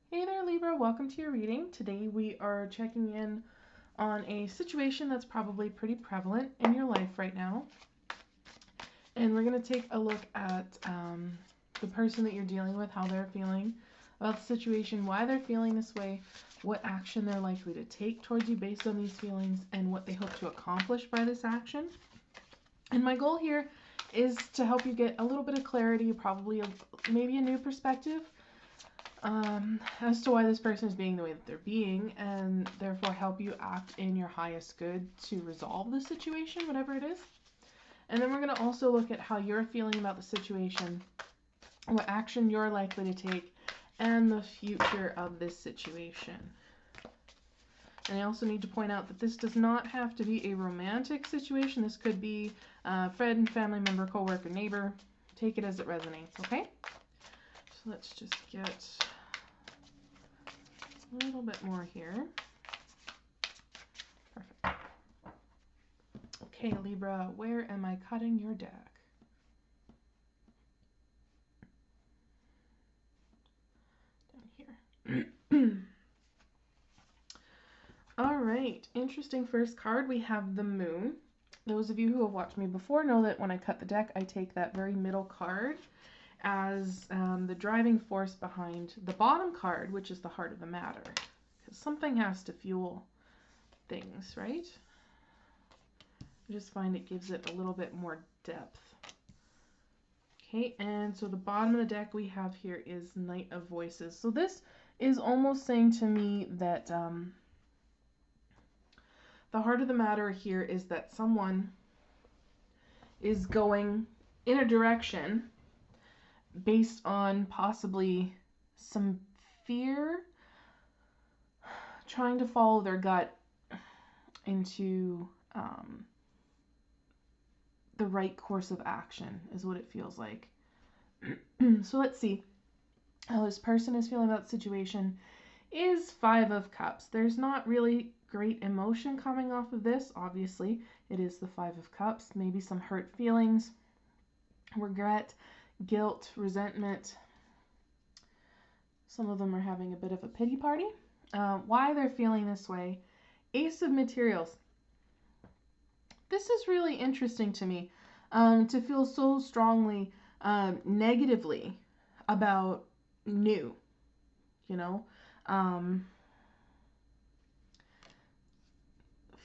Hey there, Libra. Welcome to your reading. Today we are checking in on a situation that's probably pretty prevalent in your life right now. And we're going to take a look at the person that you're dealing with, how they're feeling about the situation, why they're feeling this way, what action they're likely to take towards you based on these feelings, and what they hope to accomplish by this action. And my goal here is to help you get a little bit of clarity, probably maybe a new perspective as to why this person is being the way that they're being, and therefore help you act in your highest good to resolve the situation, whatever it is. And then we're going to also look at how you're feeling about the situation, what action you're likely to take, and the future of this situation. And I also need to point out that this does not have to be a romantic situation. This could be a friend, family member, coworker, neighbor. Take it as it resonates, okay? So let's just get a little bit more here. Perfect. Okay, Libra, where am I cutting your deck? Down here. All right, interesting first card. We have the Moon. Those of you who have watched me before know that when I cut the deck, I take that very middle card as the driving force behind the bottom card, which is the heart of the matter. Because something has to fuel things, right? I just find it gives it a little bit more depth. Okay, and so the bottom of the deck we have here is Knight of Voices. So this is almost saying to me that the heart of the matter here is that someone is going in a direction based on possibly some fear, trying to follow their gut into the right course of action is what it feels like. So let's see how this person is feeling about the situation. Is Five of Cups. There's not really great emotion coming off of this. Obviously, it is the Five of Cups. Maybe some hurt feelings, regret, guilt, resentment. Some of them are having a bit of a pity party. Why they're feeling this way. Ace of Materials. This is really interesting to me, to feel so strongly negatively about new, you know.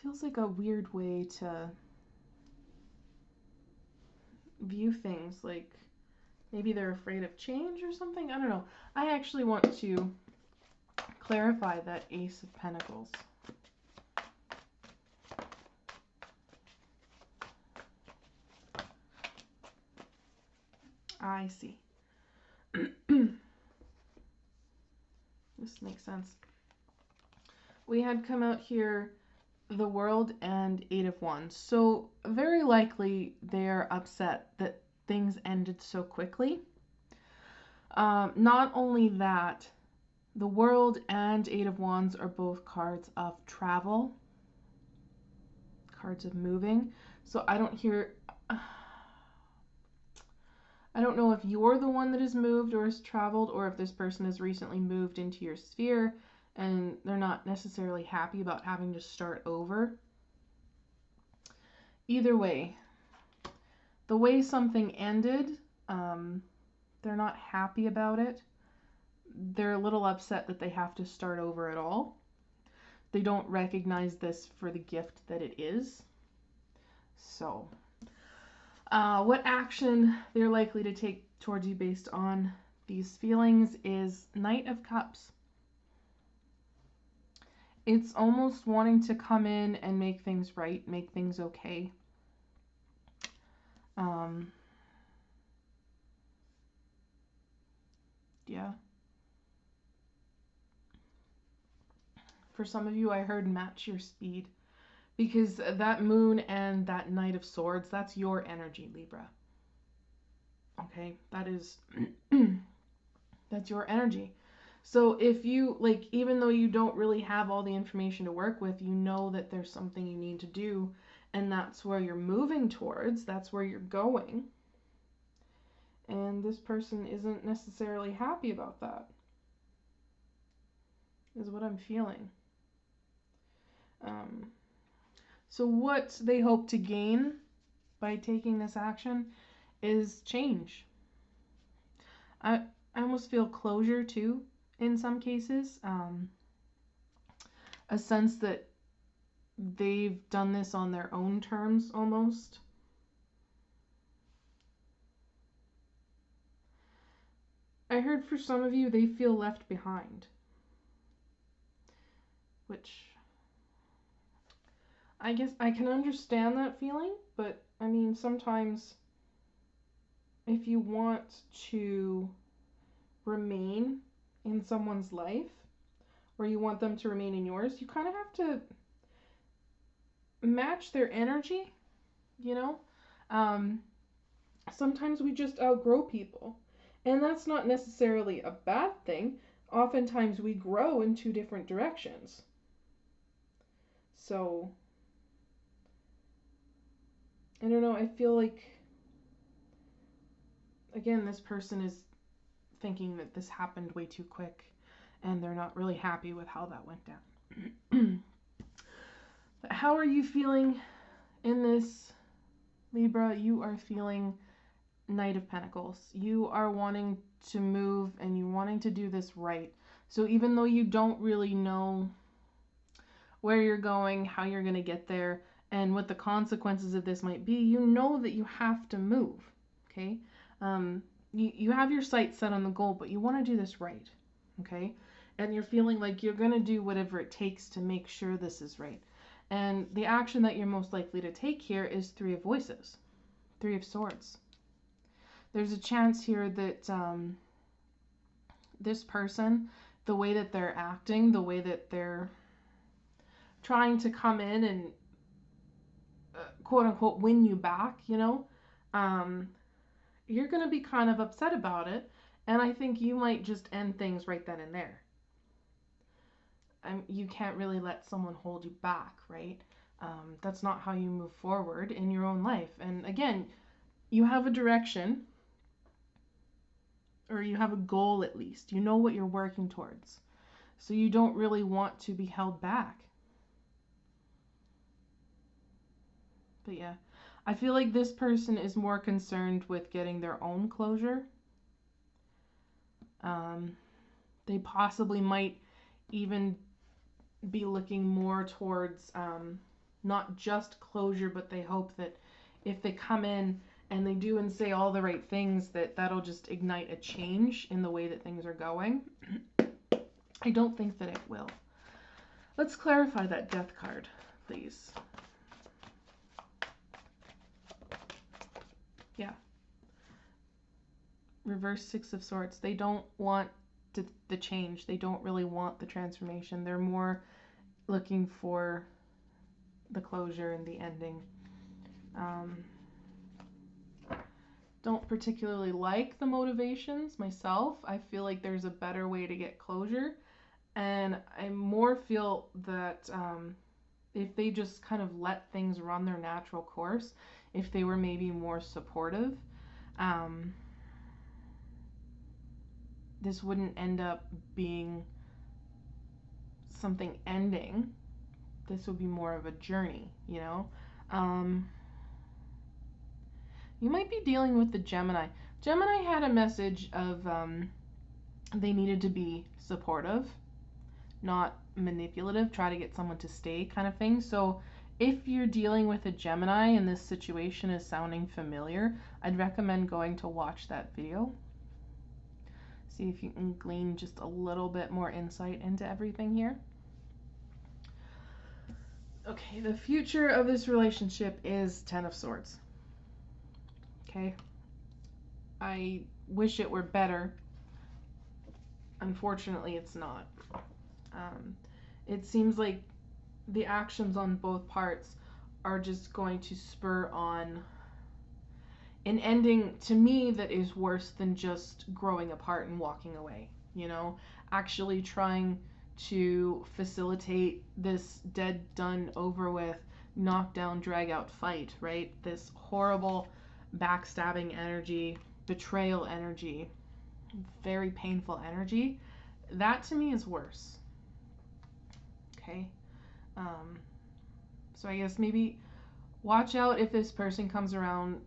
Feels like a weird way to view things, like maybe they're afraid of change or something. I don't know. I actually want to clarify that Ace of Pentacles. I see. This makes sense. We had come out here the World and Eight of Wands. So very likely they're upset that things ended so quickly. Not only that, the World and Eight of Wands are both cards of travel, cards of moving. So I don't know if you're the one that has moved or has traveled, or if this person has recently moved into your sphere and they're not necessarily happy about having to start over. Either way, the way something ended, they're not happy about it. They're a little upset that they have to start over at all. They don't recognize this for the gift that it is. So, what action they're likely to take towards you based on these feelings is Knight of Cups. It's almost wanting to come in and make things right, make things okay. Yeah. For some of you, I heard match your speed. Because that Moon and that Knight of Swords, that's your energy, Libra. Okay, that is, that's your energy. So if you, like, even though you don't really have all the information to work with, you know that there's something you need to do, and that's where you're moving towards, that's where you're going. And this person isn't necessarily happy about that. is what I'm feeling. So what they hope to gain by taking this action is change. I almost feel closure too in some cases. A sense that they've done this on their own terms almost. I heard for some of you they feel left behind, which I guess I can understand that feeling, but I mean, sometimes if you want to remain in someone's life, or you want them to remain in yours, you kind of have to match their energy, you know? Sometimes we just outgrow people, and that's not necessarily a bad thing. Oftentimes we grow in two different directions. So, I don't know, I feel like, again, this person is thinking that this happened way too quick, and they're not really happy with how that went down. But how are you feeling in this, Libra? You are feeling Knight of Pentacles. You are wanting to move, and you're wanting to do this right. So even though you don't really know where you're going, how you're going to get there, and what the consequences of this might be, you know that you have to move, okay? You have your sights set on the goal, but you want to do this right, okay? And you're feeling like you're going to do whatever it takes to make sure this is right. And the action that you're most likely to take here is Three of Voices, Three of Swords. There's a chance here that this person, the way that they're acting, the way that they're trying to come in and quote unquote win you back, you know, you're going to be kind of upset about it. And I think you might just end things right then and there. You can't really let someone hold you back, right? That's not how you move forward in your own life. And again, you have a direction, or you have a goal at least. You know what you're working towards. So you don't really want to be held back. But yeah, I feel like this person is more concerned with getting their own closure. They possibly might even be looking more towards not just closure, but they hope that if they come in and they do and say all the right things, that'll just ignite a change in the way that things are going. I don't think that it will. Let's clarify that Death card, please. Yeah. Reverse Six of Swords. They don't want the change. They don't really want the transformation. They're more looking for the closure and the ending. Don't particularly like the motivations myself. I feel like there's a better way to get closure. And I more feel that if they just kind of let things run their natural course, if they were maybe more supportive, this wouldn't end up being something ending. This would be more of a journey, you know? You might be dealing with the Gemini. Gemini had a message of they needed to be supportive, not manipulative, try to get someone to stay kind of thing. So if you're dealing with a Gemini and this situation is sounding familiar, I'd recommend going to watch that video. See if you can glean just a little bit more insight into everything here. Okay, the future of this relationship is Ten of Swords. Okay, I wish it were better. Unfortunately, it's not. It seems like the actions on both parts are just going to spur on an ending, to me, that is worse than just growing apart and walking away, you know? Actually trying to facilitate this dead, done, over with, knockdown, drag out fight, right? This horrible backstabbing energy, betrayal energy, very painful energy. That to me is worse. okay? So I guess maybe watch out if this person comes around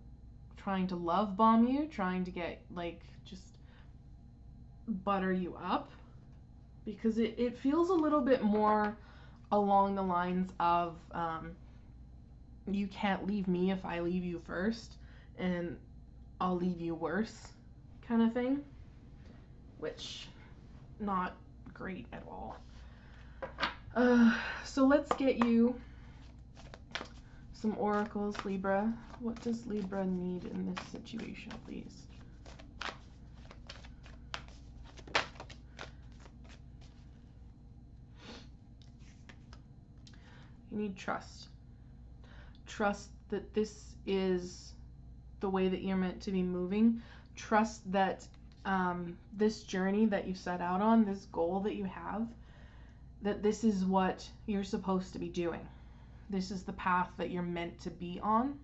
trying to love bomb you, trying to get, like, just butter you up, because it feels a little bit more along the lines of you can't leave me if I leave you first, and I'll leave you worse kind of thing, which not great at all. So let's get you some oracles, Libra. What does Libra need in this situation, please? You need trust. Trust that this is the way that you're meant to be moving. Trust that this journey that you set out on, this goal that you have, that this is what you're supposed to be doing. This is the path that you're meant to be on.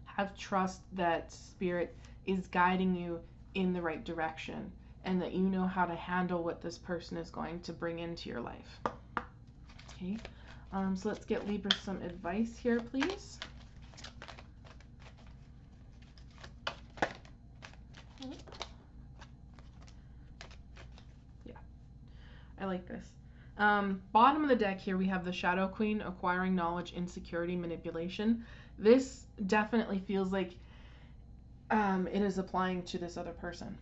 Have trust that Spirit is guiding you in the right direction, and that you know how to handle what this person is going to bring into your life. Okay, so let's get Libra some advice here, please. Yeah, I like this. Bottom of the deck here, we have the Shadow Queen, acquiring knowledge, insecurity, manipulation. This definitely feels like it is applying to this other person.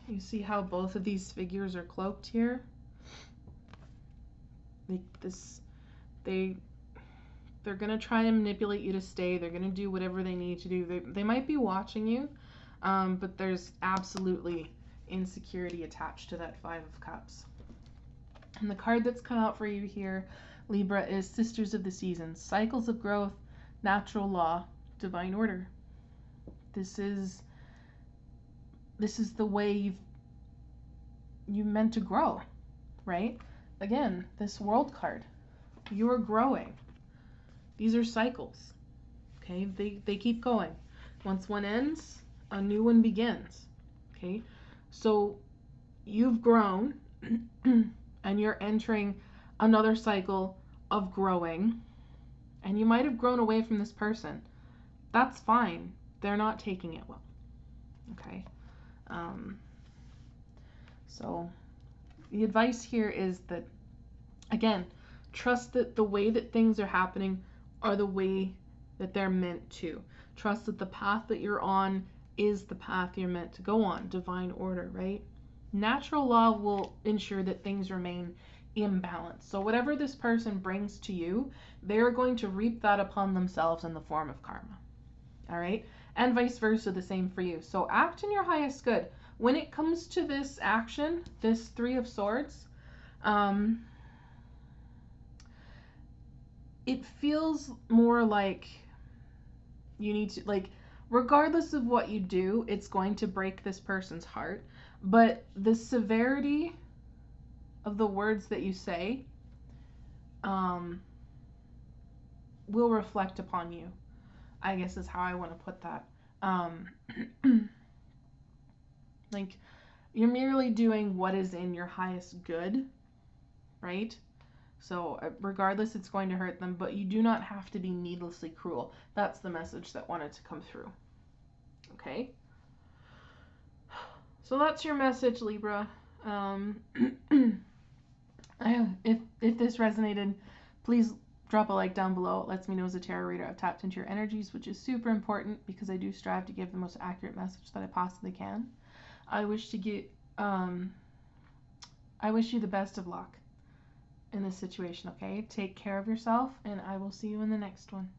You see how both of these figures are cloaked here? Like this, they're gonna try and manipulate you to stay. They're gonna do whatever they need to do. They might be watching you, but there's absolutely insecurity attached to that Five of Cups. And the card that's come out for you here, Libra, is Sisters of the Seasons. Cycles of growth, natural law, divine order. This is the way you meant to grow, right? Again, this World card. You're growing. These are cycles. Okay? They keep going. Once one ends, a new one begins. Okay? So you've grown and you're entering another cycle of growing, and you might have grown away from this person. That's fine. They're not taking it well. Okay? So the advice here is that, again, trust that the way that things are happening are the way that they're meant to. Trust that the path that you're on is the path you're meant to go on. Divine order, right? Natural law will ensure that things remain in balance. So whatever this person brings to you, they're going to reap that upon themselves in the form of karma. All right? And vice versa, the same for you. So act in your highest good. When it comes to this action, this Three of Swords, it feels more like you need to, like, regardless of what you do, it's going to break this person's heart. But the severity of the words that you say will reflect upon you, I guess is how I want to put that. Like, you're merely doing what is in your highest good, right? So regardless, it's going to hurt them, but you do not have to be needlessly cruel. That's the message that wanted to come through. Okay? So that's your message, Libra. If this resonated, please drop a like down below. It lets me know as a tarot reader I've tapped into your energies, which is super important because I do strive to give the most accurate message that I possibly can. I wish you the best of luck in this situation, okay? Take care of yourself, and I will see you in the next one.